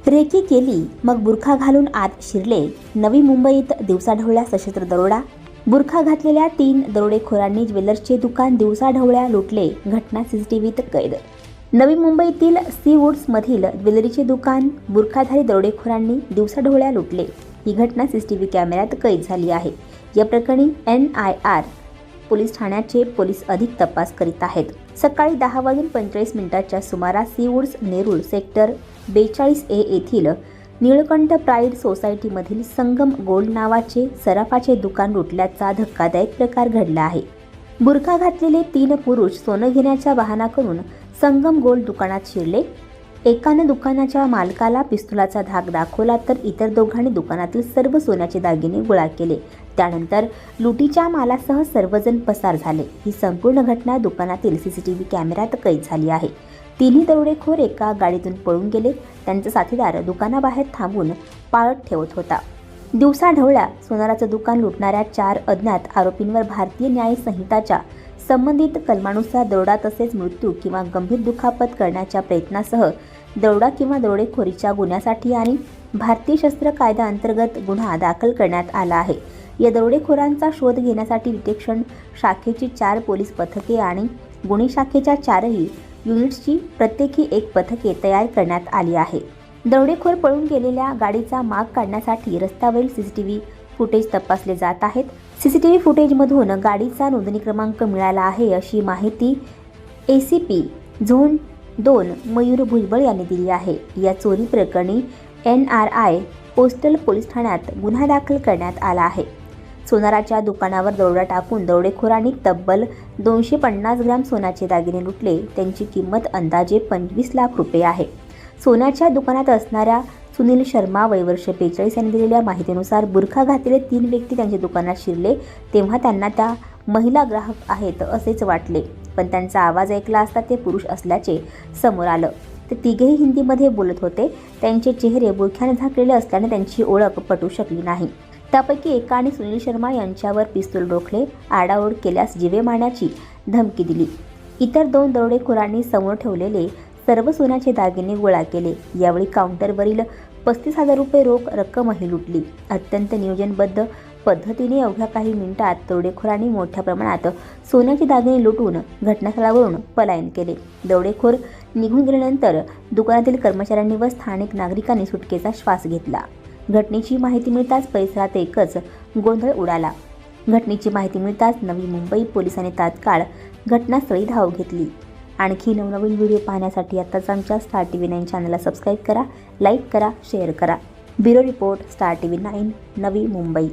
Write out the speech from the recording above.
Recce केली मग बुरखा घालून आत शिरले. नवी मुंबईत दिवसाढवळ्या सशस्त्र दरोडा. बुरखा घातलेल्या 3 दरोडेखोरांनी ज्वेलर्सचे दुकान दिवसाढवळ्या लुटले. घटना सीसीटीव्हीत कैद. नवी मुंबईतील सीवूड्समधील ज्वेलरीचे दुकान बुरखाधारी दरोडेखोरांनी दिवसाढवळ्या लुटले. ही घटना सीसीटीव्ही कॅमेऱ्यात कैद झाली आहे. या प्रकरणी NIR पोलीस ठाण्याचे पोलीस अधिक तपास करीत आहेत. सकाळी 10:45 सुमारास सीवूड्स नेरूळ सेक्टर 42A येथील निळकंठ प्राईड सोसायटीमधील संगम गोल्ड नावाचे सराफाचे दुकान लुटल्याचा धक्कादायक प्रकार घडला आहे. बुरखा घातलेले 3 पुरुष सोनं घेण्याचा बहाणा करून संगम गोल्ड दुकानात शिरले. एकानं दुकानाच्या मालकाला पिस्तुलाचा धाक दाखवला तर इतर दोघांनी दुकानातील सर्व सोन्याचे दागिने गोळा केले. त्यानंतर लुटीच्या मालासह सर्वजण पसार झाले. ही संपूर्ण घटना दुकानातील सीसीटीव्ही कॅमेऱ्यात कैद झाली आहे. तिन्ही दरोडेखोर एका गाडीतून पळून गेले. त्यांचा साथीदार दुकानाबाहेर थांबून पाळत ठेवत होता. दिवसाढवळ्या सोनाराचं दुकान लुटणाऱ्या 4 अज्ञात आरोपींवर भारतीय न्याय संहिताच्या संबंधित कलमानुसार दरोडा तसेच मृत्यू किंवा गंभीर दुखापत करण्याच्या प्रयत्नासह दरोडा किंवा दरोडेखोरीच्या गुन्ह्यासाठी आणि भारतीय शस्त्र कायदा अंतर्गत गुन्हा दाखल करण्यात आला आहे. या दरोडेखोरांचा शोध घेण्यासाठी डिटेक्शन शाखेची 4 पोलीस पथके आणि गुन्हे शाखेच्या 4ही युनिट्सची प्रत्येकी 1 पथके तयार करण्यात आली आहे. दरोडेखोर पळून गेलेल्या गाडीचा माग काढण्यासाठी रस्त्यावरील सीसीटीव्ही फुटेज तपासले जात आहेत. सीसीटीव्ही फुटेजमधून गाडीचा नोंदणी क्रमांक मिळाला आहे अशी माहिती ACP झोन 2 मयूर भुजबळ यांनी दिली आहे. या चोरी प्रकरणी NRI पोस्टल पोलीस ठाण्यात गुन्हा दाखल करण्यात आला आहे. सोनाराच्या दुकानावर दरोडा टाकून दरोडेखोरांनी तब्बल 250 ग्रॅम सोन्याचे दागिने लुटले. त्यांची किंमत अंदाजे 25 लाख रुपये आहे. सोन्याच्या दुकानात असणाऱ्या सुनील शर्मा वय वर्ष 45 यांनी दिलेल्या माहितीनुसार बुरखा घातलेले 3 व्यक्ती त्यांच्या दुकानात शिरले तेव्हा त्यांना त्या महिला ग्राहक आहेत असेच वाटले, पण त्यांचा आवाज ऐकला असता ते पुरुष असल्याचे समोर आलं. ते तिघेही हिंदीमध्ये बोलत होते. त्यांचे चेहरे बुरख्याने झाकलेले असल्याने त्यांची ओळख पटू शकली नाही. त्यापैकी एकाने सुनील शर्मा यांच्यावर पिस्तूल रोखले. आरडाओरड केल्यास जीवे मारण्याची धमकी दिली. इतर 2 दरोडेखोरांनी समोर ठेवलेले सर्व सोन्याचे दागिने गोळा केले. यावेळी काउंटरवरील 35,000 रुपये रोख रक्कमही लुटली. अत्यंत नियोजनबद्ध पद्धतीने अवघ्या काही मिनिटात दरोडेखोरांनी मोठ्या प्रमाणात सोन्याचे दागिने लुटून घटनास्थळावरून पलायन केले. दरोडेखोर निघून गेल्यानंतर दुकानातील कर्मचाऱ्यांनी व स्थानिक नागरिकांनी सुटकेचा श्वास घेतला. घटनेची माहिती मिळताच परिसरात एकच गोंधळ उडाला. घटनेची माहिती मिळताच नवी मुंबई पोलिसांनी तात्काळ घटनास्थळी धाव घेतली. आणखी नवनवीन व्हिडिओ पाहण्यासाठी आत्ताच आमच्या स्टार TV9 चॅनलला सबस्क्राईब करा, लाईक करा, शेअर करा. Bureau report, star TV9 Navi Mumbai.